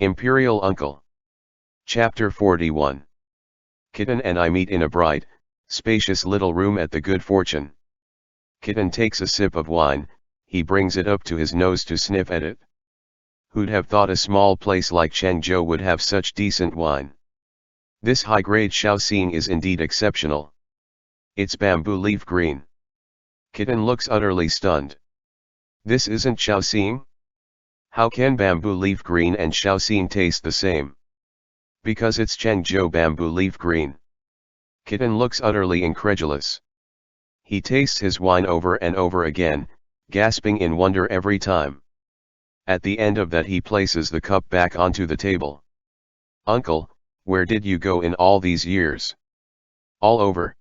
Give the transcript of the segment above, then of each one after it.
Imperial Uncle. Chapter 41. Kitten and I meet in a bright, spacious little room at the Good Fortune. Kitten takes a sip of wine, he brings it up to his nose to sniff at it. Who'd have thought a small place like Chengzhou would have such decent wine? This high-grade Shaoxing is indeed exceptional. It's bamboo leaf green. Kitten looks utterly stunned. This isn't Shaoxing? How can bamboo leaf green and Shaoxing taste the same? Because it's Chengzhou bamboo leaf green. Kitten looks utterly incredulous. He tastes his wine over and over again, gasping in wonder every time. At the end of that he places the cup back onto the table. Uncle, where did you go in all these years? All over.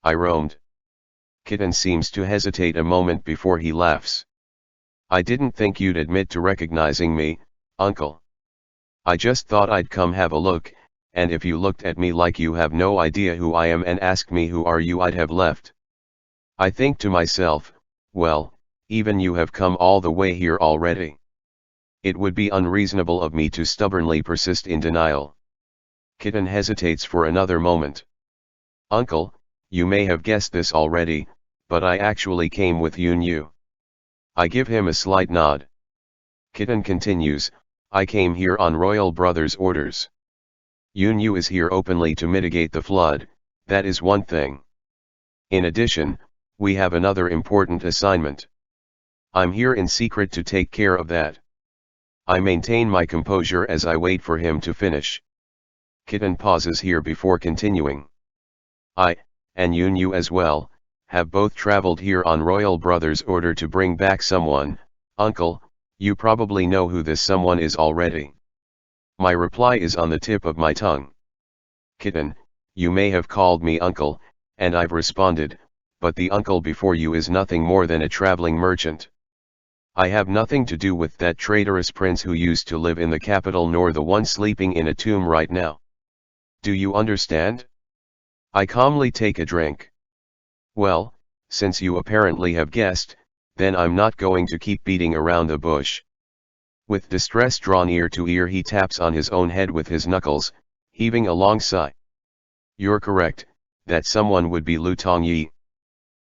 I roamed. Kitten seems to hesitate a moment before he laughs. I didn't think you'd admit to recognizing me, Uncle. I just thought I'd come have a look, and if you looked at me like you have no idea who I am and asked me who are you I'd have left. I think to myself, well, even you have come all the way here already. It would be unreasonable of me to stubbornly persist in denial. Kitten hesitates for another moment. Uncle, you may have guessed this already, but I actually came with Yunyu. I give him a slight nod. Kitten continues, I came here on royal brother's orders. Yunyu is here openly to mitigate the flood, that is one thing. In addition, we have another important assignment. I'm here in secret to take care of that. I maintain my composure as I wait for him to finish. Kitten pauses here before continuing. I, and Yunyu as well, have both traveled here on royal brother's order to bring back someone. Uncle, you probably know who this someone is already. My reply is on the tip of my tongue. Kitten, you may have called me uncle, and I've responded, but the uncle before you is nothing more than a traveling merchant. I have nothing to do with that traitorous prince who used to live in the capital nor the one sleeping in a tomb right now. Do you understand? I calmly take a drink. Well, since you apparently have guessed, then I'm not going to keep beating around the bush. With distress drawn ear to ear he taps on his own head with his knuckles, heaving a long sigh. You're correct, that someone would be Lu Tongyi.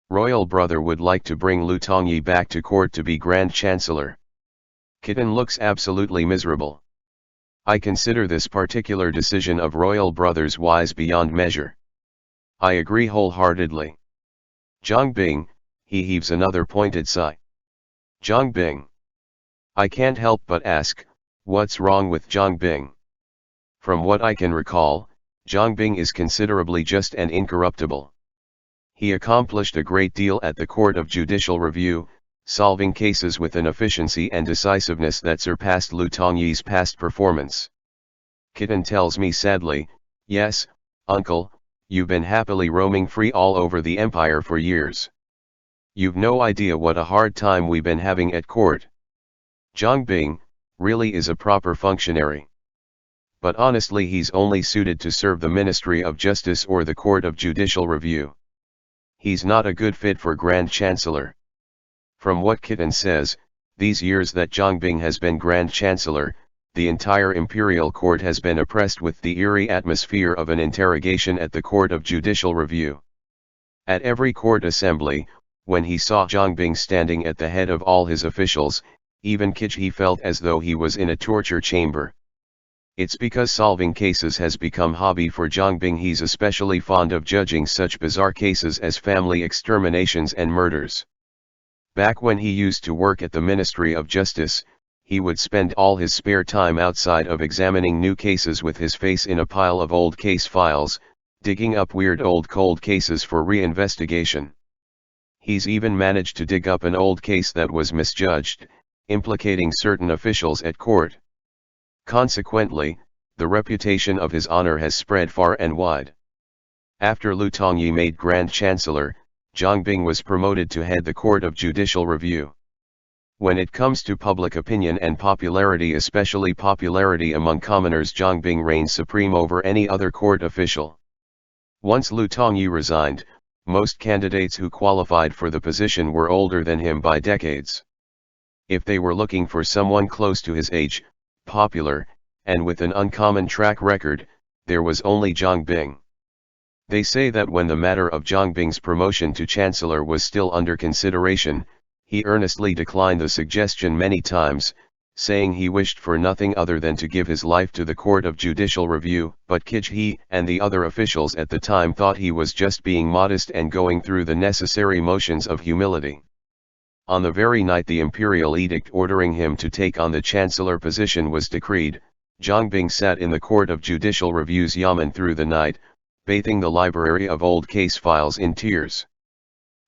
Royal brother would like to bring Lu Tongyi back to court to be Grand Chancellor. Kitten looks absolutely miserable. I consider this particular decision of royal brother's wise beyond measure. I agree wholeheartedly. Zhongbing, he heaves another pointed sigh. Zhongbing. I can't help but ask, what's wrong with Zhongbing? From what I can recall, Zhongbing is considerably just and incorruptible. He accomplished a great deal at the Court of Judicial Review, solving cases with an efficiency and decisiveness that surpassed Lu Tongyi's past performance. Kitten tells me sadly, yes, uncle, you've been happily roaming free all over the empire for years. You've no idea what a hard time we've been having at court. Zhongbing, really is a proper functionary. But honestly he's only suited to serve the Ministry of Justice or the Court of Judicial Review. He's not a good fit for Grand Chancellor. From what Kitten says, these years that Zhongbing has been Grand Chancellor, the entire imperial court has been oppressed with the eerie atmosphere of an interrogation at the Court of Judicial Review. At every court assembly, when he saw Zhongbing standing at the head of all his officials, even he felt as though he was in a torture chamber. It's because solving cases has become hobby for Zhongbing. He's especially fond of judging such bizarre cases as family exterminations and murders. Back when he used to work at the Ministry of Justice, he would spend all his spare time outside of examining new cases with his face in a pile of old case files, digging up weird old cold cases for re-investigation. He's even managed to dig up an old case that was misjudged, implicating certain officials at court. Consequently, the reputation of his honor has spread far and wide. After Lu Tongyi made Grand Chancellor, Zhongbing was promoted to head the Court of Judicial Review. When it comes to public opinion and popularity, especially popularity among commoners, Zhongbing reigns supreme over any other court official. Once Lu Tongyi resigned, most candidates who qualified for the position were older than him by decades. If they were looking for someone close to his age, popular, and with an uncommon track record, there was only Zhang Bing. They say that when the matter of Zhang Bing's promotion to chancellor was still under consideration, he earnestly declined the suggestion many times, saying he wished for nothing other than to give his life to the Court of Judicial Review, but Qizhi and the other officials at the time thought he was just being modest and going through the necessary motions of humility. On the very night the imperial edict ordering him to take on the chancellor position was decreed, Zhang Bing sat in the Court of Judicial Review's yamen through the night, bathing the library of old case files in tears.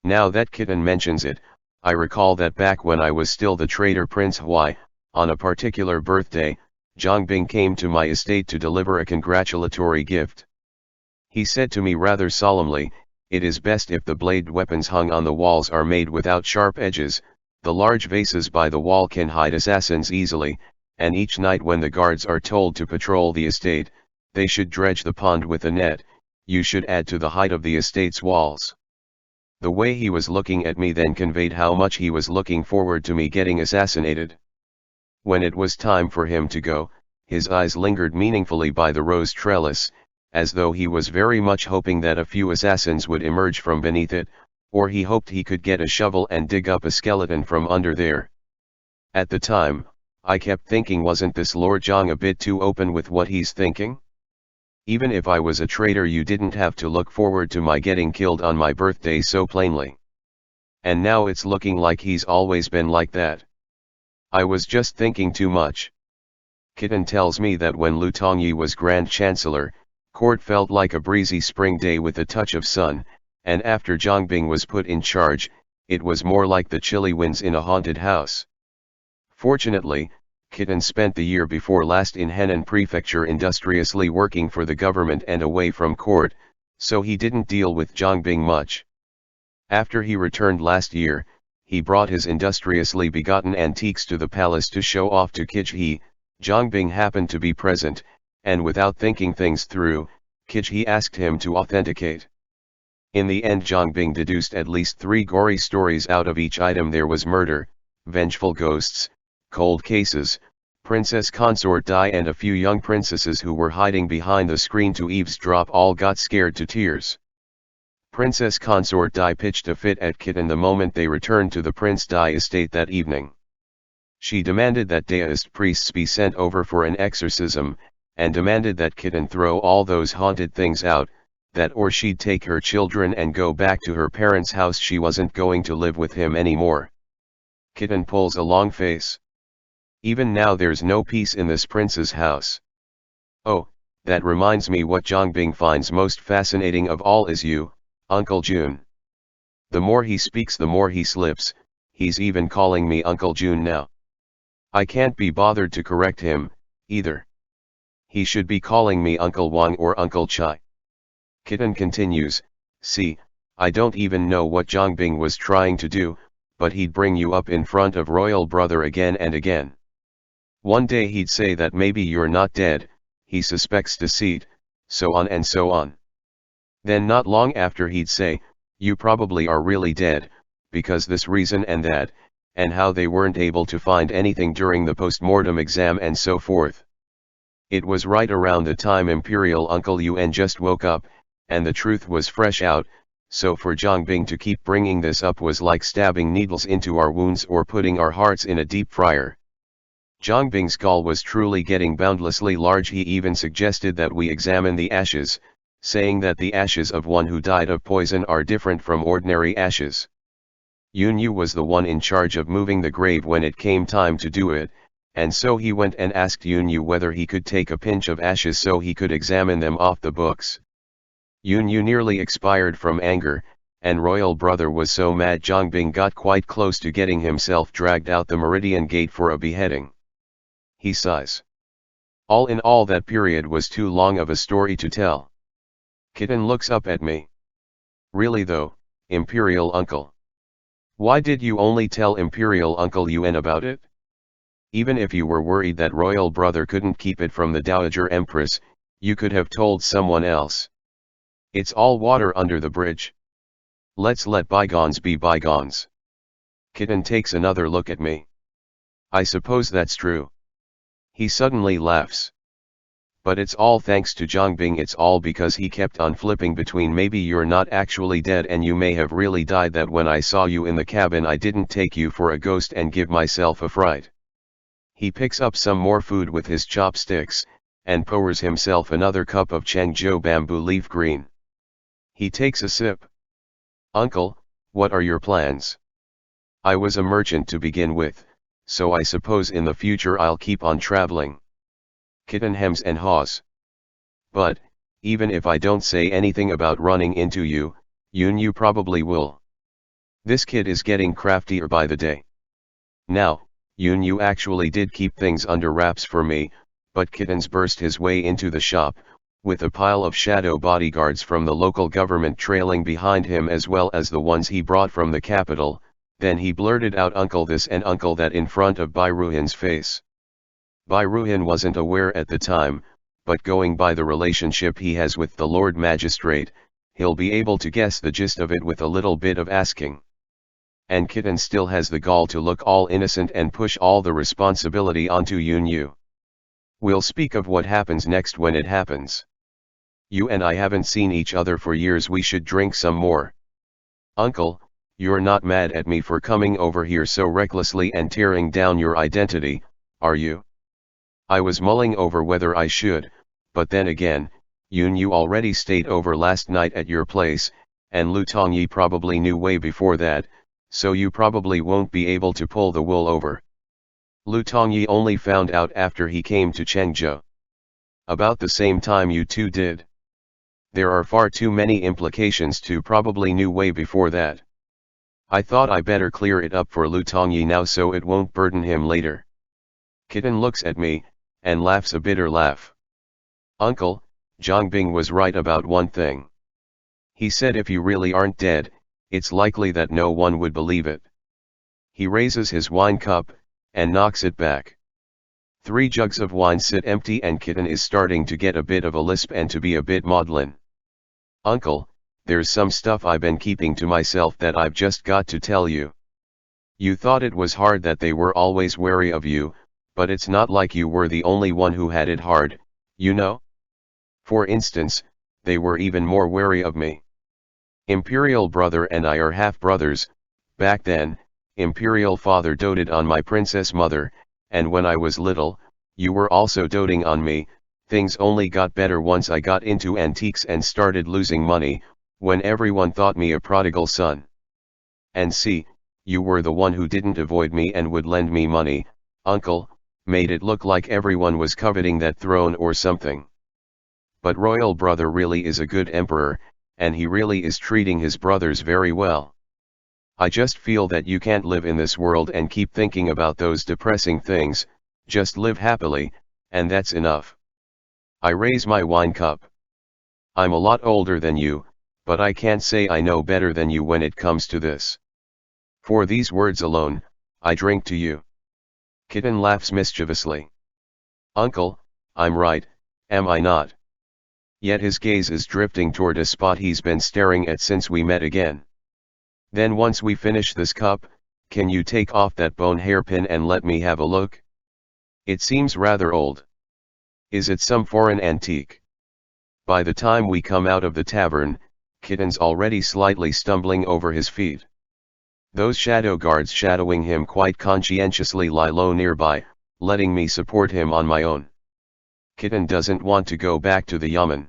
Now that Kitten mentions it, I recall that back when I was still the traitor Prince Huai, on a particular birthday, Zhang Bing came to my estate to deliver a congratulatory gift. He said to me rather solemnly, "It is best if the blade weapons hung on the walls are made without sharp edges, the large vases by the wall can hide assassins easily, and each night when the guards are told to patrol the estate, they should dredge the pond with a net, you should add to the height of the estate's walls." The way he was looking at me then conveyed how much he was looking forward to me getting assassinated. When it was time for him to go, his eyes lingered meaningfully by the rose trellis, as though he was very much hoping that a few assassins would emerge from beneath it, or he hoped he could get a shovel and dig up a skeleton from under there. At the time, I kept thinking, wasn't this Lord Zhang a bit too open with what he's thinking? Even if I was a traitor, you didn't have to look forward to my getting killed on my birthday so plainly. And now it's looking like he's always been like that. I was just thinking too much. Kitten tells me that when Lu Tongyi was Grand Chancellor, court felt like a breezy spring day with a touch of sun, and after Zhang Bing was put in charge, it was more like the chilly winds in a haunted house. Fortunately, Kitten spent the year before last in Henan Prefecture industriously working for the government and away from court, so he didn't deal with Zhang Bing much. After he returned last year, he brought his industriously begotten antiques to the palace to show off to Qizhi. Zhang Bing happened to be present, and without thinking things through, Qizhi asked him to authenticate. In the end Zhang Bing deduced at least 3 gory stories out of each item. There was murder, vengeful ghosts, cold cases, Princess Consort Dai and a few young princesses who were hiding behind the screen to eavesdrop all got scared to tears. Princess Consort Dai pitched a fit at Kitten the moment they returned to the Prince Dai estate that evening. She demanded that Daoist priests be sent over for an exorcism, and demanded that Kitten throw all those haunted things out, that or she'd take her children and go back to her parents' house. She wasn't going to live with him anymore. Kitten pulls a long face. Even now there's no peace in this prince's house. Oh, that reminds me, what Zhang Bing finds most fascinating of all is you, Uncle Jun. The more he speaks the more he slips, he's even calling me Uncle Jun now. I can't be bothered to correct him, either. He should be calling me Uncle Wang or Uncle Chai. Kitten continues, "See, I don't even know what Zhang Bing was trying to do, but he'd bring you up in front of royal brother again and again. One day he'd say that maybe you're not dead, he suspects deceit, so on and so on. Then not long after he'd say, you probably are really dead, because this reason and that, and how they weren't able to find anything during the post-mortem exam and so forth. It was right around the time Imperial Uncle Yuan just woke up, and the truth was fresh out, so for Zhang Bing to keep bringing this up was like stabbing needles into our wounds or putting our hearts in a deep fryer. Zhang Bing's gall was truly getting boundlessly large. He even suggested that we examine the ashes, saying that the ashes of one who died of poison are different from ordinary ashes. Yun Yu was the one in charge of moving the grave when it came time to do it, and so he went and asked Yun Yu whether he could take a pinch of ashes so he could examine them off the books. Yun Yu nearly expired from anger, and royal brother was so mad Zhang Bing got quite close to getting himself dragged out the Meridian Gate for a beheading. He sighs. All in all, that period was too long of a story to tell. Kitten looks up at me. Really though, Imperial Uncle. Why did you only tell Imperial Uncle Yuan about it? Even if you were worried that royal brother couldn't keep it from the Dowager Empress, you could have told someone else. It's all water under the bridge. Let's let bygones be bygones. Kitten takes another look at me. I suppose that's true. He suddenly laughs. But it's all thanks to Zhongbing, it's all because he kept on flipping between maybe you're not actually dead and you may have really died, that when I saw you in the cabin I didn't take you for a ghost and give myself a fright. He picks up some more food with his chopsticks, and pours himself another cup of Chengzhou bamboo leaf green. He takes a sip. Uncle, what are your plans? I was a merchant to begin with, so I suppose in the future I'll keep on traveling. Kitten hems and haws. But, even if I don't say anything about running into you, you probably will. This kid is getting craftier by the day. Now, you actually did keep things under wraps for me, but Kittens burst his way into the shop, with a pile of shadow bodyguards from the local government trailing behind him as well as the ones he brought from the capital. Then he blurted out uncle this and uncle that in front of Bai Ruhin's face. Bai Ruhin wasn't aware at the time, but going by the relationship he has with the Lord Magistrate, he'll be able to guess the gist of it with a little bit of asking. And Kitten still has the gall to look all innocent and push all the responsibility onto Yunyu. We'll speak of what happens next when it happens. You and I haven't seen each other for years, we should drink some more. Uncle, you're not mad at me for coming over here so recklessly and tearing down your identity, are you? I was mulling over whether I should, but then again, Yunyu already stayed over last night at your place, and Lu Tongyi probably knew way before that, so you probably won't be able to pull the wool over. Lu Tongyi only found out after he came to Chengzhou. About the same time you two did. There are far too many implications to probably knew way before that. I thought I better clear it up for Lu Tongyi now so it won't burden him later. Kitten looks at me, and laughs a bitter laugh. Uncle, Zhongbing was right about one thing. He said if you really aren't dead, it's likely that no one would believe it. He raises his wine cup, and knocks it back. 3 jugs of wine sit empty and Kitten is starting to get a bit of a lisp and to be a bit maudlin. Uncle, there's some stuff I've been keeping to myself that I've just got to tell you. You thought it was hard that they were always wary of you, but it's not like you were the only one who had it hard, you know? For instance, they were even more wary of me. Imperial brother and I are half-brothers. Back then, Imperial father doted on my princess mother, and when I was little, you were also doting on me. Things only got better once I got into antiques and started losing money, when everyone thought me a prodigal son. And see, you were the one who didn't avoid me and would lend me money, uncle, made it look like everyone was coveting that throne or something. But royal brother really is a good emperor, and he really is treating his brothers very well. I just feel that you can't live in this world and keep thinking about those depressing things, just live happily, and that's enough. I raise my wine cup. I'm a lot older than you, but I can't say I know better than you when it comes to this. For these words alone, I drink to you. Kitten laughs mischievously. Uncle, I'm right, am I not? Yet his gaze is drifting toward a spot he's been staring at since we met again. Then once we finish this cup, can you take off that bone hairpin and let me have a look? It seems rather old. Is it some foreign antique? By the time we come out of the tavern, Kitten's already slightly stumbling over his feet. Those shadow guards shadowing him quite conscientiously lie low nearby, letting me support him on my own. Kitten doesn't want to go back to the yamen.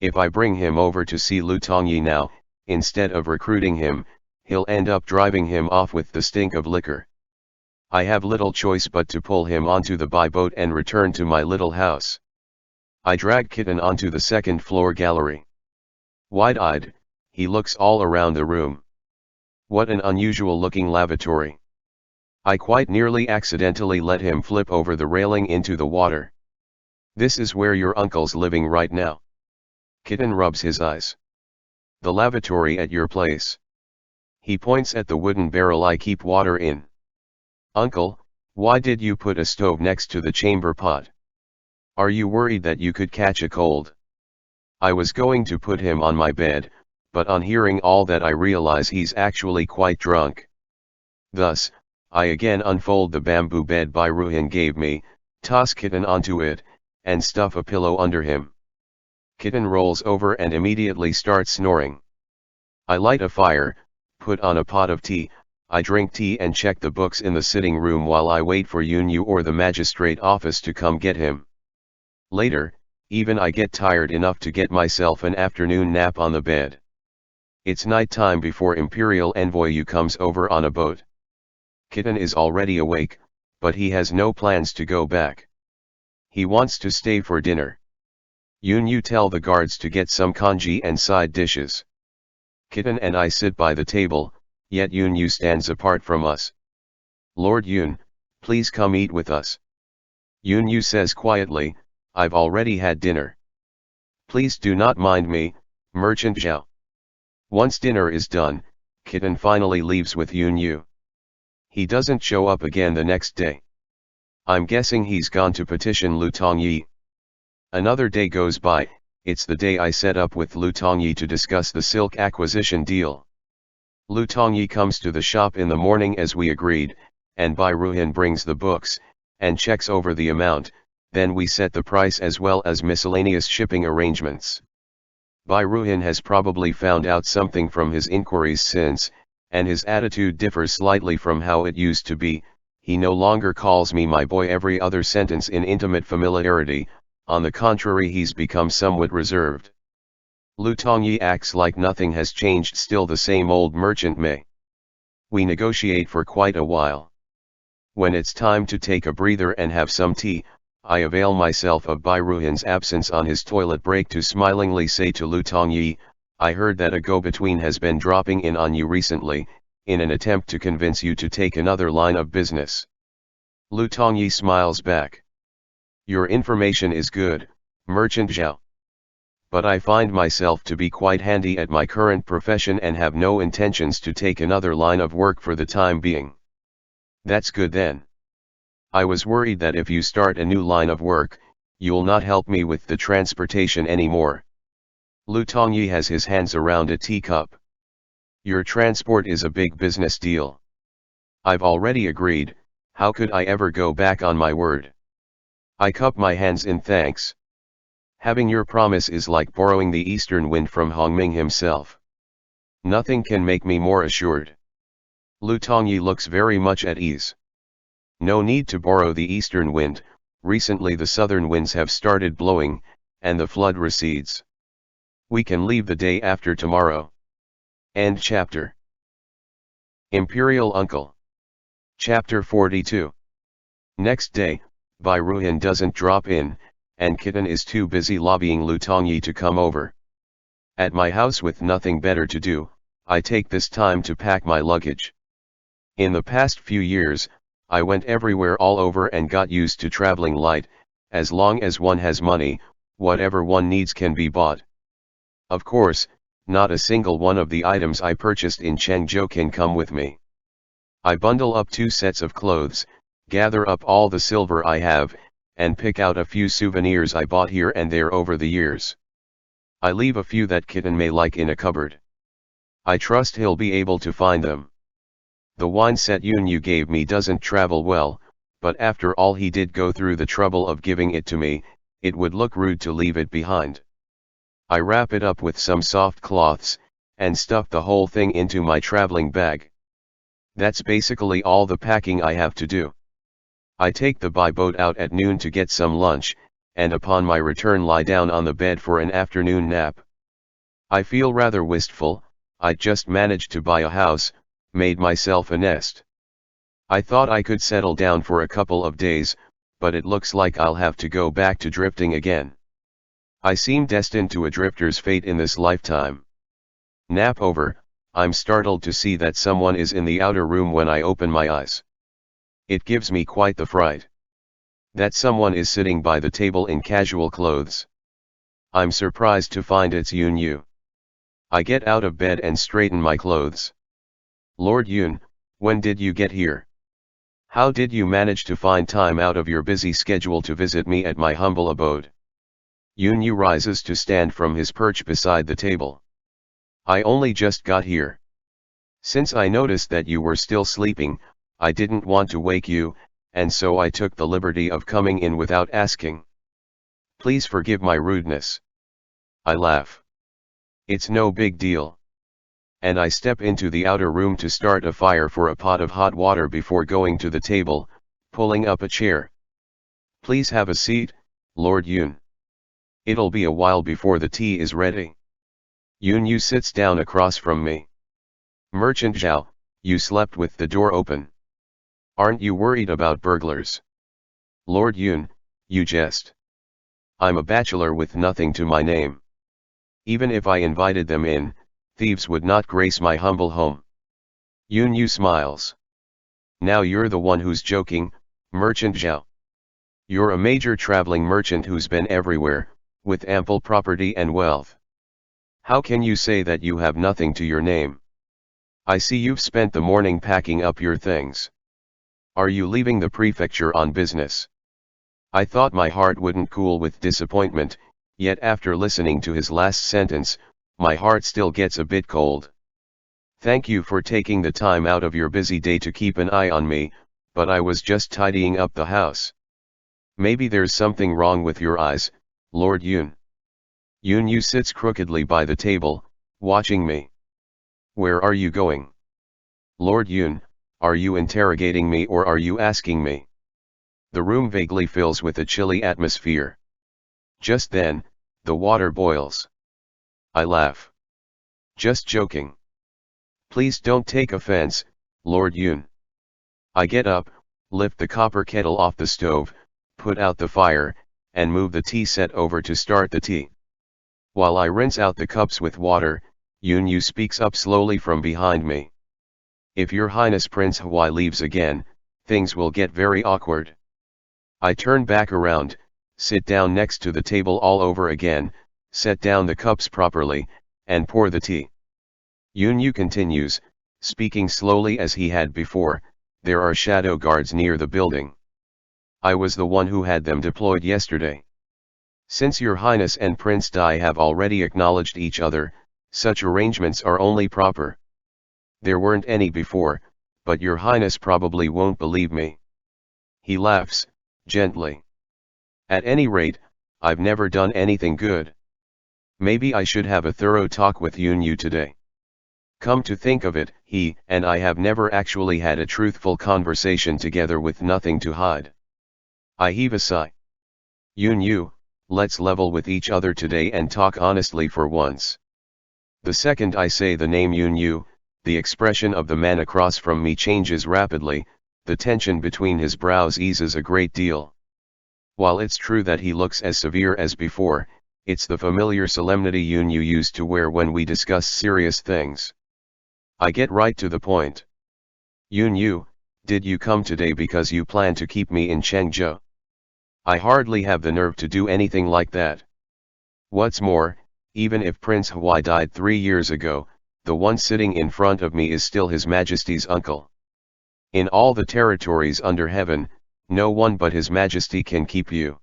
If I bring him over to see Lu Tongyi now, instead of recruiting him, he'll end up driving him off with the stink of liquor. I have little choice but to pull him onto the by boat and return to my little house. I drag Kitten onto the second-floor gallery. Wide-eyed, he looks all around the room. What an unusual-looking lavatory. I quite nearly accidentally let him flip over the railing into the water. This is where your uncle's living right now. Kitten rubs his eyes. The lavatory at your place. He points at the wooden barrel I keep water in. Uncle, why did you put a stove next to the chamber pot? Are you worried that you could catch a cold? I was going to put him on my bed, but on hearing all that I realize he's actually quite drunk. Thus, I again unfold the bamboo bed Bai Ruhin gave me, toss Kitten onto it, and stuff a pillow under him. Kitten rolls over and immediately starts snoring. I light a fire, put on a pot of tea, I drink tea and check the books in the sitting room while I wait for Yunyu or the magistrate office to come get him. Later, even I get tired enough to get myself an afternoon nap on the bed. It's night time before Imperial Envoy Yu comes over on a boat. Kitten is already awake, but he has no plans to go back. He wants to stay for dinner. Yunyu tell the guards to get some congee and side dishes. Kitten and I sit by the table, yet Yunyu stands apart from us. Lord Yun, please come eat with us. Yunyu says quietly, I've already had dinner. Please do not mind me, Merchant Zhao. Once dinner is done, Kitten finally leaves with Yunyu. He doesn't show up again the next day. I'm guessing he's gone to petition Lu Tongyi. Another day goes by, it's the day I set up with Lu Tongyi to discuss the silk acquisition deal. Lu Tongyi comes to the shop in the morning as we agreed, and Bai Ruhan brings the books, and checks over the amount, then we set the price as well as miscellaneous shipping arrangements. Bai Ruhan has probably found out something from his inquiries since, and his attitude differs slightly from how it used to be. He no longer calls me my boy every other sentence in intimate familiarity, on the contrary he's become somewhat reserved. Lu Tongyi acts like nothing has changed, still the same old merchant Mei. We negotiate for quite a while. When it's time to take a breather and have some tea, I avail myself of Bai Ruhan's absence on his toilet break to smilingly say to Lu Tongyi, I heard that a go-between has been dropping in on you recently, in an attempt to convince you to take another line of business. Lu Tongyi smiles back. Your information is good, Merchant Zhao. But I find myself to be quite handy at my current profession and have no intentions to take another line of work for the time being. That's good then. I was worried that if you start a new line of work, you'll not help me with the transportation anymore. Lu Tongyi has his hands around a teacup. Your transport is a big business deal. I've already agreed, how could I ever go back on my word? I cup my hands in thanks. Having your promise is like borrowing the eastern wind from Hongming himself. Nothing can make me more assured. Lu Tongyi looks very much at ease. No need to borrow the eastern wind, recently the southern winds have started blowing, and the flood recedes. We can leave the day after tomorrow. End chapter. Imperial Uncle. Chapter 42. Next day, Bai Ruhan doesn't drop in, and Kitten is too busy lobbying Lu Tongyi to come over. At my house with nothing better to do, I take this time to pack my luggage. In the past few years, I went everywhere all over and got used to traveling light. As long as one has money, whatever one needs can be bought. Of course, not a single one of the items I purchased in Chengzhou can come with me. I bundle up 2 sets of clothes, gather up all the silver I have, and pick out a few souvenirs I bought here and there over the years. I leave a few that Kitten may like in a cupboard. I trust he'll be able to find them. The wine set Yunyu gave me doesn't travel well, but after all he did go through the trouble of giving it to me, it would look rude to leave it behind. I wrap it up with some soft cloths, and stuff the whole thing into my traveling bag. That's basically all the packing I have to do. I take the by boat out at noon to get some lunch, and upon my return lie down on the bed for an afternoon nap. I feel rather wistful. I just managed to buy a house, made myself a nest. I thought I could settle down for a couple of days, but it looks like I'll have to go back to drifting again. I seem destined to a drifter's fate in this lifetime. Nap over, I'm startled to see that someone is in the outer room when I open my eyes. It gives me quite the fright. That someone is sitting by the table in casual clothes. I'm surprised to find it's Yunyu. I get out of bed and straighten my clothes. Lord Yun, when did you get here? How did you manage to find time out of your busy schedule to visit me at my humble abode? Yunyu rises to stand from his perch beside the table. I only just got here. Since I noticed that you were still sleeping, I didn't want to wake you, and so I took the liberty of coming in without asking. Please forgive my rudeness. I laugh. It's no big deal. And I step into the outer room to start a fire for a pot of hot water before going to the table, pulling up a chair. Please have a seat, Lord Yun. It'll be a while before the tea is ready. Yun Yu sits down across from me. Merchant Zhao, you slept with the door open. Aren't you worried about burglars? Lord Yun, you jest. I'm a bachelor with nothing to my name. Even if I invited them in, thieves would not grace my humble home. Yun Yu smiles. Now you're the one who's joking, Merchant Zhao. You're a major traveling merchant who's been everywhere, with ample property and wealth. How can you say that you have nothing to your name? I see you've spent the morning packing up your things. Are you leaving the prefecture on business? I thought my heart wouldn't cool with disappointment, yet after listening to his last sentence, my heart still gets a bit cold. Thank you for taking the time out of your busy day to keep an eye on me, but I was just tidying up the house. Maybe there's something wrong with your eyes, Lord Yun. Yun Yu sits crookedly by the table, watching me. Where are you going? Lord Yun, are you interrogating me or are you asking me? The room vaguely fills with a chilly atmosphere. Just then, the water boils. I laugh. Just joking. Please don't take offense, Lord Yun. I get up, lift the copper kettle off the stove, put out the fire, and move the tea set over to start the tea. While I rinse out the cups with water, Yun Yu speaks up slowly from behind me. If Your Highness Prince Huai leaves again, things will get very awkward. I turn back around, sit down next to the table all over again, set down the cups properly, and pour the tea. Yun Yu continues, speaking slowly as he had before, there are shadow guards near the building. I was the one who had them deployed yesterday. Since Your Highness and Prince Dai have already acknowledged each other, such arrangements are only proper. There weren't any before, but Your Highness probably won't believe me. He laughs, gently. At any rate, I've never done anything good. Maybe I should have a thorough talk with Yun Yu today. Come to think of it, he and I have never actually had a truthful conversation together with nothing to hide. I heave a sigh. Yun Yu, let's level with each other today and talk honestly for once. The second I say the name Yun Yu, the expression of the man across from me changes rapidly, the tension between his brows eases a great deal. While it's true that he looks as severe as before, it's the familiar solemnity Yun Yu used to wear when we discuss serious things. I get right to the point. Yun Yu, did you come today because you plan to keep me in Chengzhou? I hardly have the nerve to do anything like that. What's more, even if Prince Huai died 3 years ago, the one sitting in front of me is still His Majesty's uncle. In all the territories under heaven, no one but His Majesty can keep you.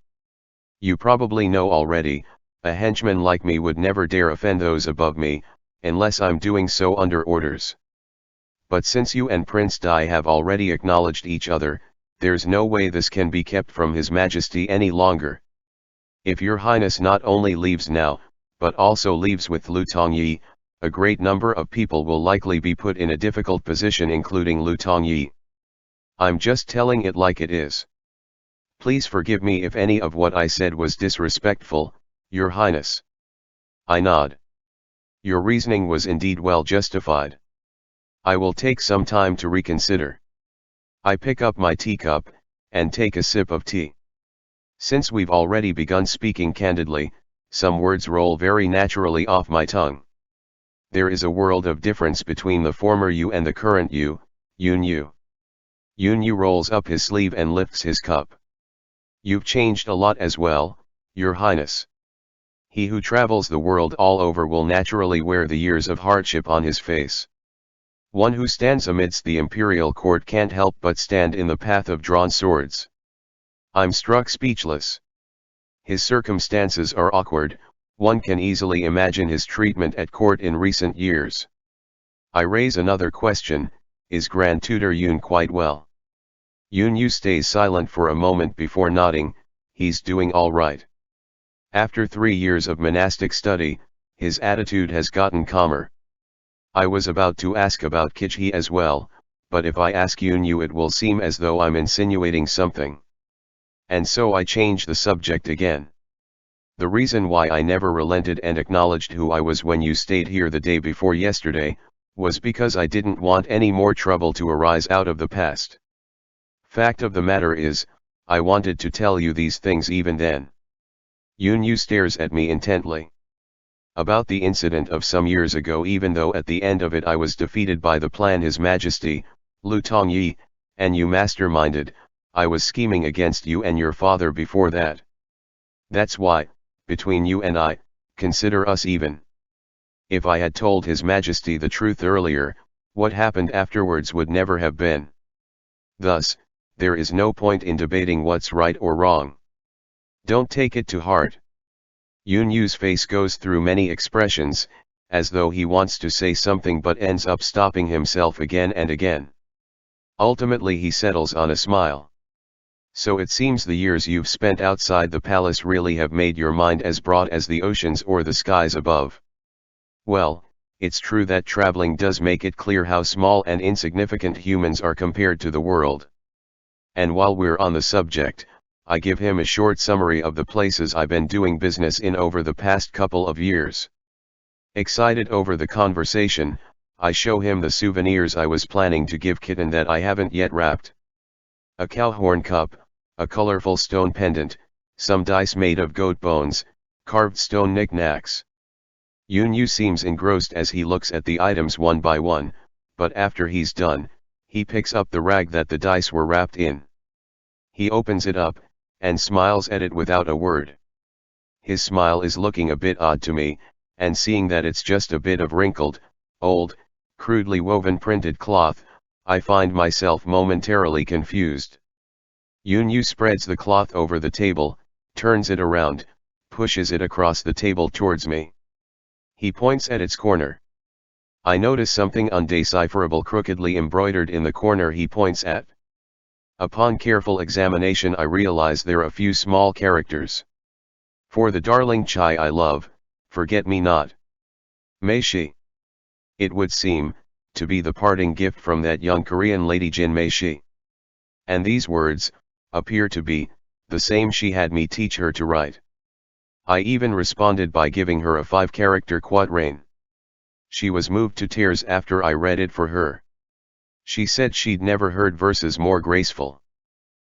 You probably know already, a henchman like me would never dare offend those above me, unless I'm doing so under orders. But since you and Prince Dai have already acknowledged each other, there's no way this can be kept from His Majesty any longer. If Your Highness not only leaves now, but also leaves with Lu Tongyi, a great number of people will likely be put in a difficult position, including Lu Tongyi. I'm just telling it like it is. Please forgive me if any of what I said was disrespectful, Your Highness. I nod. Your reasoning was indeed well justified. I will take some time to reconsider. I pick up my teacup, and take a sip of tea. Since we've already begun speaking candidly, some words roll very naturally off my tongue. There is a world of difference between the former you and the current you, Yun Yu. Yun Yu rolls up his sleeve and lifts his cup. You've changed a lot as well, Your Highness. He who travels the world all over will naturally wear the years of hardship on his face. One who stands amidst the imperial court can't help but stand in the path of drawn swords. I'm struck speechless. His circumstances are awkward, one can easily imagine his treatment at court in recent years. I raise another question, is Grand Tutor Yun quite well? Yun Yu stays silent for a moment before nodding, he's doing all right. After 3 years of monastic study, his attitude has gotten calmer. I was about to ask about Kichi as well, but if I ask Yunyu it will seem as though I'm insinuating something. And so I change the subject again. The reason why I never relented and acknowledged who I was when you stayed here the day before yesterday, was because I didn't want any more trouble to arise out of the past. Fact of the matter is, I wanted to tell you these things even then. Yunyu stares at me intently. About the incident of some years ago, even though at the end of it I was defeated by the plan His Majesty, Lu Tongyi, and you masterminded, I was scheming against you and your father before that. That's why, between you and I, consider us even. If I had told His Majesty the truth earlier, what happened afterwards would never have been. Thus, there is no point in debating what's right or wrong. Don't take it to heart. Yunyu's face goes through many expressions, as though he wants to say something but ends up stopping himself again and again. Ultimately he settles on a smile. So it seems the years you've spent outside the palace really have made your mind as broad as the oceans or the skies above. Well, it's true that traveling does make it clear how small and insignificant humans are compared to the world. And while we're on the subject, I give him a short summary of the places I've been doing business in over the past couple of years. Excited over the conversation, I show him the souvenirs I was planning to give Kitten that I haven't yet wrapped. A cow horn cup, a colorful stone pendant, some dice made of goat bones, carved stone knickknacks. Yunyu seems engrossed as he looks at the items one by one, but after he's done, he picks up the rag that the dice were wrapped in. He opens it up, and smiles at it without a word. His smile is looking a bit odd to me, and seeing that it's just a bit of wrinkled, old, crudely woven printed cloth, I find myself momentarily confused. Yunyu spreads the cloth over the table, turns it around, pushes it across the table towards me. He points at its corner. I notice something undecipherable crookedly embroidered in the corner he points at. Upon careful examination I realize there are a few small characters. For the darling chai I love, forget me not. Meishi. It would seem, to be the parting gift from that young Korean lady Jin Meishi. And these words, appear to be, the same she had me teach her to write. I even responded by giving her a 5-character quatrain. She was moved to tears after I read it for her. She said she'd never heard verses more graceful.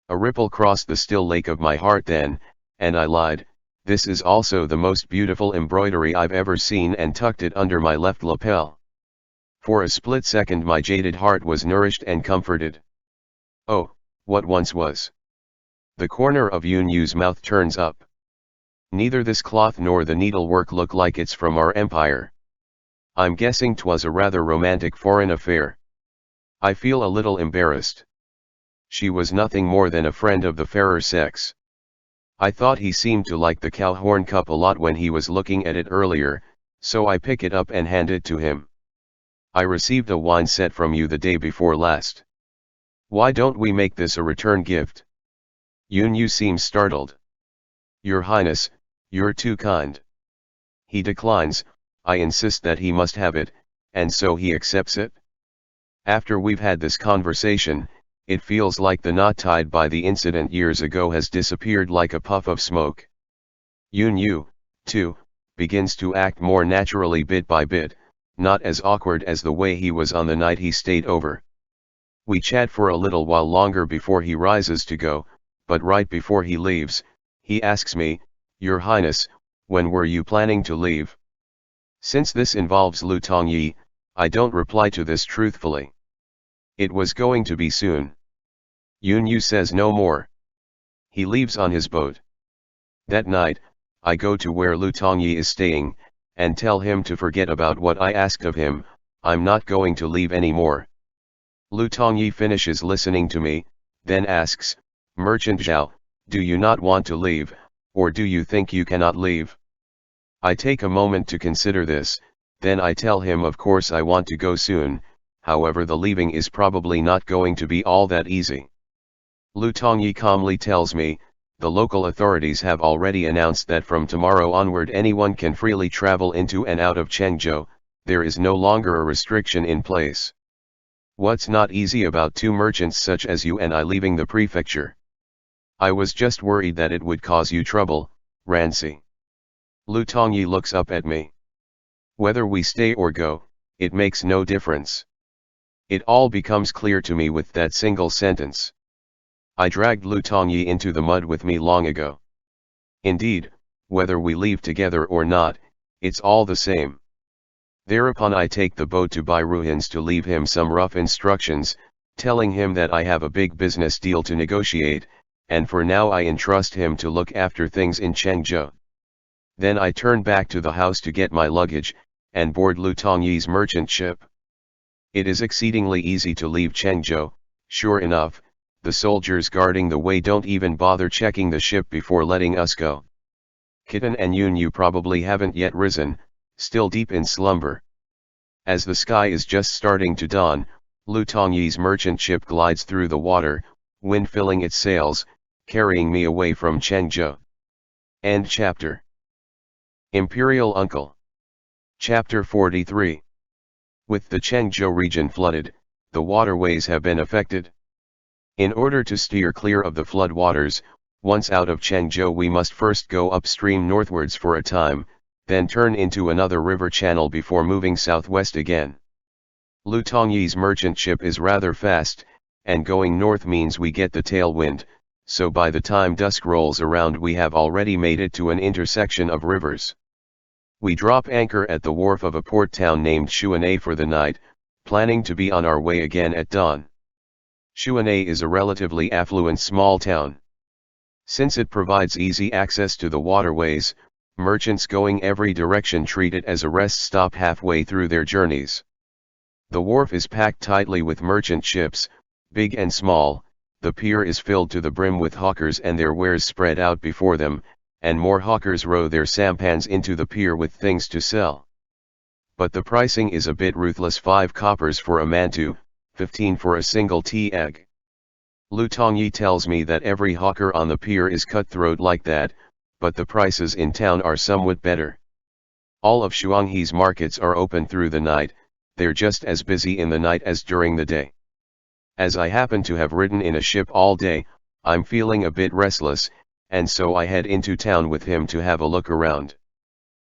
A ripple crossed the still lake of my heart then, and I lied, this is also the most beautiful embroidery I've ever seen, and tucked it under my left lapel. For a split second my jaded heart was nourished and comforted. Oh, what once was. The corner of Yunyu's mouth turns up. Neither this cloth nor the needlework look like it's from our empire. I'm guessing 'twas a rather romantic foreign affair. I feel a little embarrassed. She was nothing more than a friend of the fairer sex. I thought he seemed to like the cow horn cup a lot when he was looking at it earlier, so I pick it up and hand it to him. I received a wine set from you the day before last. Why don't we make this a return gift? Yunyu seems startled. Your Highness, you're too kind. He declines. I insist that he must have it, and so he accepts it. After we've had this conversation, it feels like the knot tied by the incident years ago has disappeared like a puff of smoke. Yunyu, too, begins to act more naturally bit by bit, not as awkward as the way he was on the night he stayed over. We chat for a little while longer before he rises to go, but right before he leaves, he asks me, Your Highness, when were you planning to leave? Since this involves Lu Tongyi, I don't reply to this truthfully. It was going to be soon. Yunyu says no more. He leaves on his boat. That night, I go to where Lu Tongyi is staying, and tell him to forget about what I asked of him, I'm not going to leave anymore. Lu Tongyi finishes listening to me, then asks, Merchant Zhao, do you not want to leave, or do you think you cannot leave? I take a moment to consider this, then I tell him of course I want to go soon, however the leaving is probably not going to be all that easy. Lu Tongyi calmly tells me, the local authorities have already announced that from tomorrow onward anyone can freely travel into and out of Chengzhou. There is no longer a restriction in place. What's not easy about two merchants such as you and I leaving the prefecture? I was just worried that it would cause you trouble, Rancy. Lu Tongyi looks up at me. Whether we stay or go, it makes no difference. It all becomes clear to me with that single sentence. I dragged Lu Tongyi into the mud with me long ago. Indeed, whether we leave together or not, it's all the same. Thereupon I take the boat to Bairuhans to leave him some rough instructions, telling him that I have a big business deal to negotiate, and for now I entrust him to look after things in Chengzhou. Then I turn back to the house to get my luggage, and board Lu Tongyi's merchant ship. It is exceedingly easy to leave Chengzhou. Sure enough, the soldiers guarding the way don't even bother checking the ship before letting us go. Kitten and Yunyu probably haven't yet risen, still deep in slumber. As the sky is just starting to dawn, Lu Tongyi's merchant ship glides through the water, wind filling its sails, carrying me away from Chengzhou. End chapter. Imperial Uncle. Chapter 43. With the Chengzhou region flooded, the waterways have been affected. In order to steer clear of the flood waters, once out of Chengzhou we must first go upstream northwards for a time, then turn into another river channel before moving southwest again. Lu Tongyi's merchant ship is rather fast, and going north means we get the tailwind, so by the time dusk rolls around we have already made it to an intersection of rivers. We drop anchor at the wharf of a port town named Shuanei for the night, planning to be on our way again at dawn. Shuanei is a relatively affluent small town. Since it provides easy access to the waterways, merchants going every direction treat it as a rest stop halfway through their journeys. The wharf is packed tightly with merchant ships, big and small. The pier is filled to the brim with hawkers and their wares spread out before them, and more hawkers row their sampans into the pier with things to sell. But the pricing is a bit ruthless: 5 coppers for a mantu, 15 for a single tea egg. Lu Tongyi tells me that every hawker on the pier is cutthroat like that, but the prices in town are somewhat better. All of Shuanghe's markets are open through the night. They're just as busy in the night as during the day. As I happen to have ridden in a ship all day, I'm feeling a bit restless, and so I head into town with him to have a look around.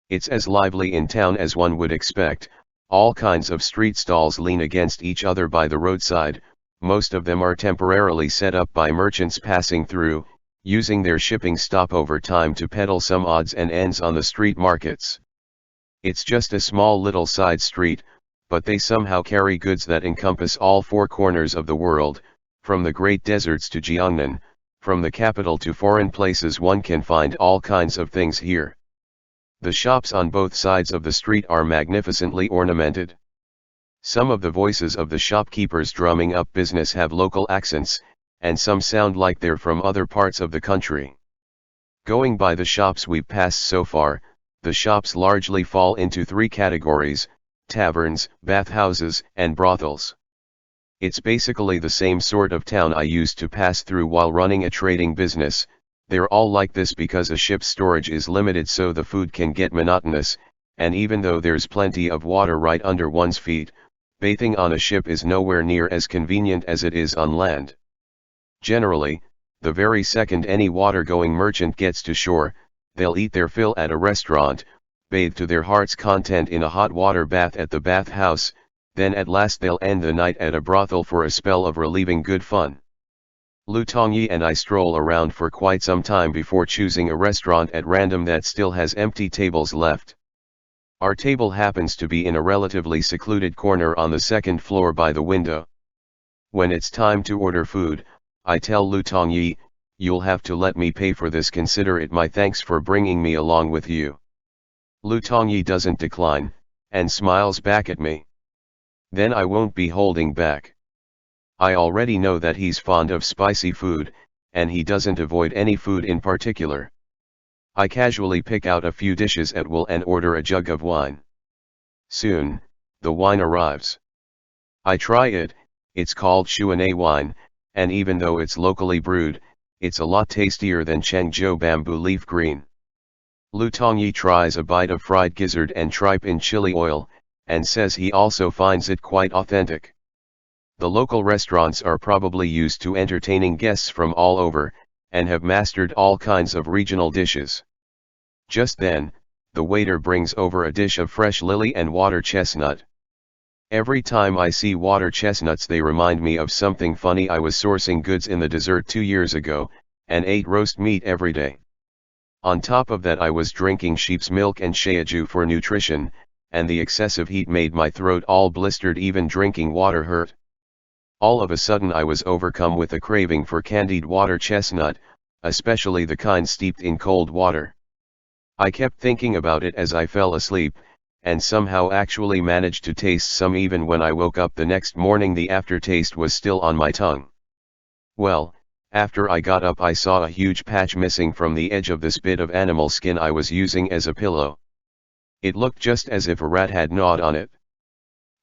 It's as lively in town as one would expect. All kinds of street stalls lean against each other by the roadside. Most of them are temporarily set up by merchants passing through, using their shipping stopover time to peddle some odds and ends on the street markets. It's just a small little side street, but they somehow carry goods that encompass all 4 corners of the world, from the great deserts to Jiangnan, from the capital to foreign places. One can find all kinds of things here. The shops on both sides of the street are magnificently ornamented. Some of the voices of the shopkeepers drumming up business have local accents, and some sound like they're from other parts of the country. Going by the shops we've passed so far, the shops largely fall into 3 categories: taverns, bathhouses, and brothels. It's basically the same sort of town I used to pass through while running a trading business. They're all like this because a ship's storage is limited, so the food can get monotonous, and even though there's plenty of water right under one's feet, bathing on a ship is nowhere near as convenient as it is on land. Generally, the very second any water-going merchant gets to shore, they'll eat their fill at a restaurant, bathe to their heart's content in a hot water bath at the bathhouse, then at last they'll end the night at a brothel for a spell of relieving good fun. Lu Tongyi and I stroll around for quite some time before choosing a restaurant at random that still has empty tables left. Our table happens to be in a relatively secluded corner on the 2nd floor by the window. When it's time to order food, I tell Lu Tongyi, "You'll have to let me pay for this. Consider it my thanks for bringing me along with you." Lu Tongyi doesn't decline, and smiles back at me. Then I won't be holding back. I already know that he's fond of spicy food, and he doesn't avoid any food in particular. I casually pick out a few dishes at will and order a jug of wine. Soon, the wine arrives. I try it. It's called Shuanei wine, and even though it's locally brewed, it's a lot tastier than Chengzhou bamboo leaf green. Lu Tongyi tries a bite of fried gizzard and tripe in chili oil, and says he also finds it quite authentic. The local restaurants are probably used to entertaining guests from all over, and have mastered all kinds of regional dishes. Just then, the waiter brings over a dish of fresh lily and water chestnut. Every time I see water chestnuts they remind me of something funny. I was sourcing goods in the desert 2 years ago, and ate roast meat every day. On top of that I was drinking sheep's milk and shaiju for nutrition, and the excessive heat made my throat all blistered. Even drinking water hurt. All of a sudden I was overcome with a craving for candied water chestnut, especially the kind steeped in cold water. I kept thinking about it as I fell asleep, and somehow actually managed to taste some. Even when I woke up the next morning the aftertaste was still on my tongue. Well, after I got up I saw a huge patch missing from the edge of this bit of animal skin I was using as a pillow. It looked just as if a rat had gnawed on it.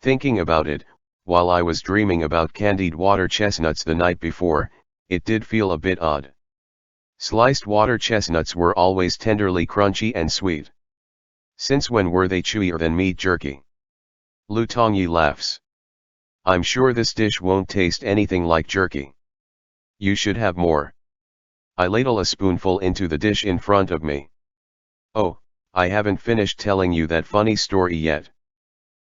Thinking about it, while I was dreaming about candied water chestnuts the night before, it did feel a bit odd. Sliced water chestnuts were always tenderly crunchy and sweet. Since when were they chewier than meat jerky? Lu Tongyi laughs. I'm sure this dish won't taste anything like jerky. You should have more. I ladle a spoonful into the dish in front of me. Oh, I haven't finished telling you that funny story yet.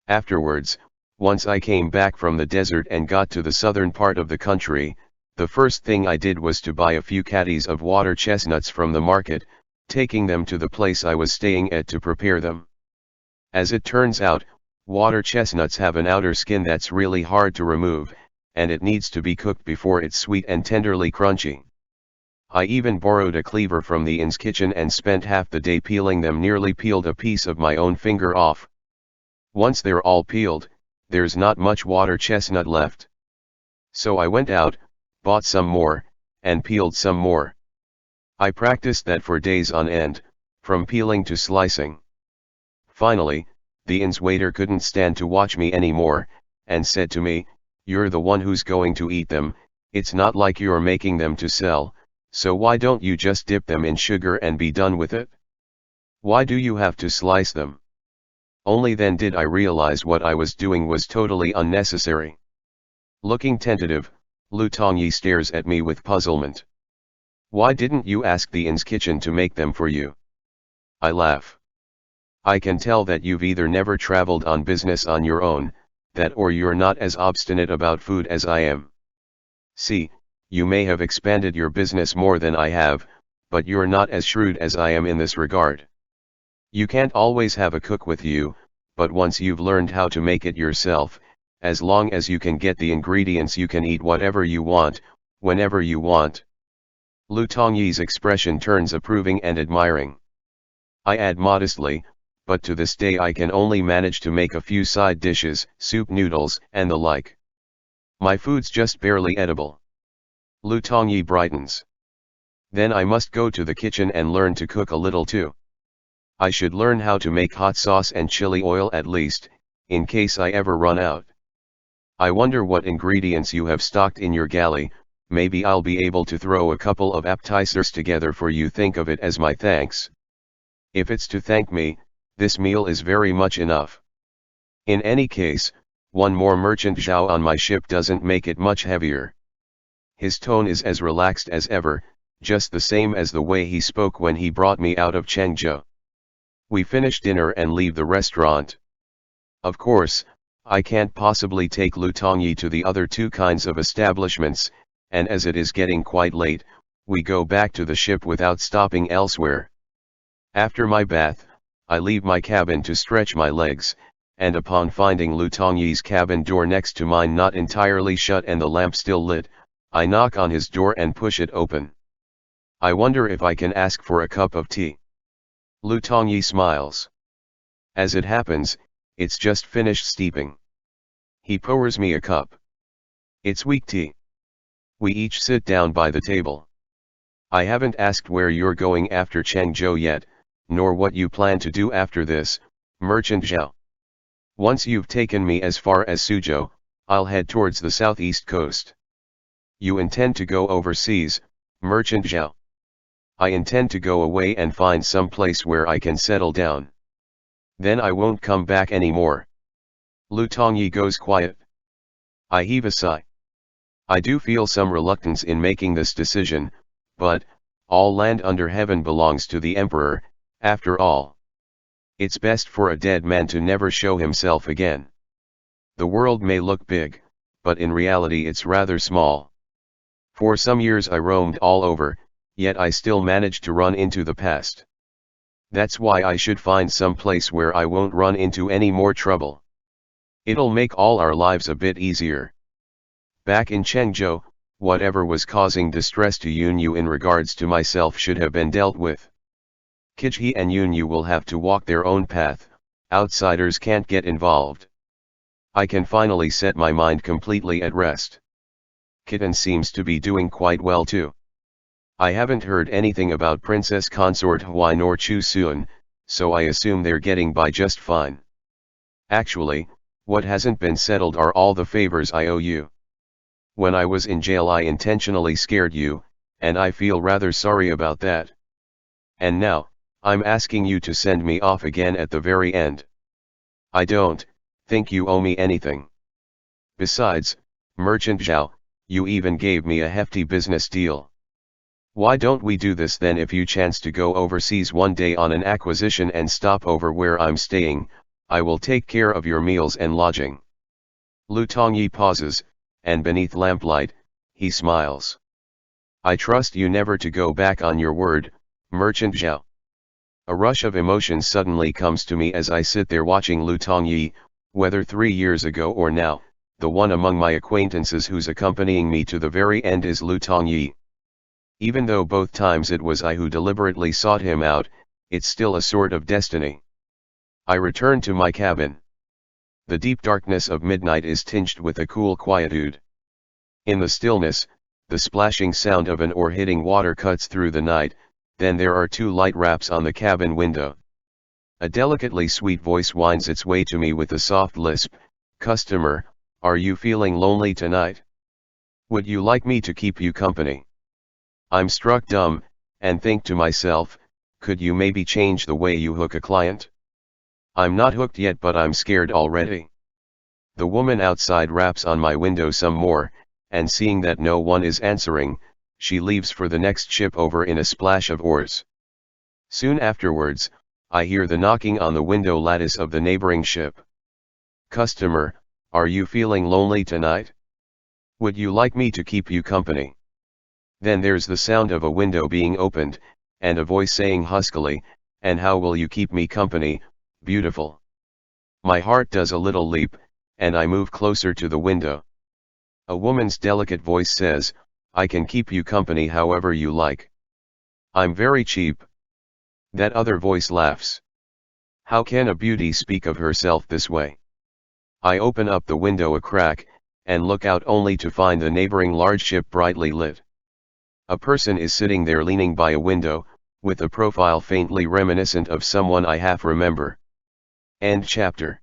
Afterwards, once I came back from the desert and got to the southern part of the country, the first thing I did was to buy a few caddies of water chestnuts from the market, taking them to the place I was staying at to prepare them. As it turns out, water chestnuts have an outer skin that's really hard to remove, and it needs to be cooked before it's sweet and tenderly crunchy. I even borrowed a cleaver from the inn's kitchen and spent half the day peeling them. Nearly peeled a piece of my own finger off. Once they're all peeled, there's not much water chestnut left. So I went out, bought some more, and peeled some more. I practiced that for days on end, from peeling to slicing. Finally, the inn's waiter couldn't stand to watch me anymore, and said to me, "You're the one who's going to eat them, it's not like you're making them to sell, so why don't you just dip them in sugar and be done with it? Why do you have to slice them?" Only then did I realize what I was doing was totally unnecessary. Looking tentative, Lu Tongyi stares at me with puzzlement. "Why didn't you ask the inn's kitchen to make them for you?" I laugh. "I can tell that you've either never traveled on business on your own, that or you're not as obstinate about food as I am. See, you may have expanded your business more than I have, but you're not as shrewd as I am in this regard. You can't always have a cook with you, but once you've learned how to make it yourself, as long as you can get the ingredients you can eat whatever you want, whenever you want." Lu Tongyi's expression turns approving and admiring. I add modestly, "But to this day I can only manage to make a few side dishes, soup noodles, and the like. My food's just barely edible." Lu Tongyi brightens. "Then I must go to the kitchen and learn to cook a little too. I should learn how to make hot sauce and chili oil at least, in case I ever run out. I wonder what ingredients you have stocked in your galley. Maybe I'll be able to throw a couple of appetizers together for you. Think of it as my thanks. If it's to thank me, this meal is very much enough. In any case, one more merchant Zhao on my ship doesn't make it much heavier." His tone is as relaxed as ever, just the same as the way he spoke when he brought me out of Chengzhou. We finish dinner and leave the restaurant. Of course, I can't possibly take Lu Tongyi to the other two kinds of establishments, and as it is getting quite late, we go back to the ship without stopping elsewhere. After my bath, I leave my cabin to stretch my legs, and upon finding Lu Tongyi's cabin door next to mine not entirely shut and the lamp still lit, I knock on his door and push it open. "I wonder if I can ask for a cup of tea." Lu Tongyi smiles. As it happens, it's just finished steeping. He pours me a cup. It's weak tea. We each sit down by the table. "I haven't asked where you're going after Chengzhou yet, nor what you plan to do after this, Merchant Zhao. Once you've taken me as far as Suzhou, I'll head towards the southeast coast. You intend to go overseas, Merchant Zhao. I intend to go away and find some place where I can settle down. Then I won't come back anymore. Lu Tongyi goes quiet. I heave a sigh. I do feel some reluctance in making this decision, but, all land under heaven belongs to the emperor, after all. It's best for a dead man to never show himself again. The world may look big, but in reality it's rather small. For some years I roamed all over, yet I still managed to run into the past. That's why I should find some place where I won't run into any more trouble. It'll make all our lives a bit easier. Back in Chengzhou, whatever was causing distress to Yunyu in regards to myself should have been dealt with. Kijhe and Yunyu will have to walk their own path, outsiders can't get involved. I can finally set my mind completely at rest. Kitten seems to be doing quite well too. I haven't heard anything about Princess Consort Huai nor Chu Sun, so I assume they're getting by just fine. Actually, what hasn't been settled are all the favors I owe you. When I was in jail I intentionally scared you, and I feel rather sorry about that. And now, I'm asking you to send me off again at the very end. I don't think you owe me anything. Besides, Merchant Zhao, you even gave me a hefty business deal. Why don't we do this then? If you chance to go overseas one day on an acquisition and stop over where I'm staying, I will take care of your meals and lodging. Lu Tongyi pauses, and beneath lamplight, he smiles. I trust you never to go back on your word, Merchant Zhao. A rush of emotion suddenly comes to me as I sit there watching Lu Tongyi, whether 3 years ago or now, the one among my acquaintances who's accompanying me to the very end is Lu Tongyi. Even though both times it was I who deliberately sought him out, it's still a sort of destiny. I return to my cabin. The deep darkness of midnight is tinged with a cool quietude. In the stillness, the splashing sound of an oar hitting water cuts through the night, then there are 2 light raps on the cabin window. A delicately sweet voice winds its way to me with a soft lisp, "Customer, are you feeling lonely tonight? Would you like me to keep you company?" I'm struck dumb, and think to myself, could you maybe change the way you hook a client? I'm not hooked yet, but I'm scared already. The woman outside raps on my window some more, and seeing that no one is answering, she leaves for the next ship over in a splash of oars. Soon afterwards, I hear the knocking on the window lattice of the neighboring ship. "Customer, are you feeling lonely tonight? Would you like me to keep you company?" Then there's the sound of a window being opened, and a voice saying huskily, "And how will you keep me company, beautiful?" My heart does a little leap, and I move closer to the window. A woman's delicate voice says, "I can keep you company however you like. I'm very cheap." That other voice laughs. How can a beauty speak of herself this way? I open up the window a crack, and look out only to find the neighboring large ship brightly lit. A person is sitting there leaning by a window, with a profile faintly reminiscent of someone I half remember. End chapter.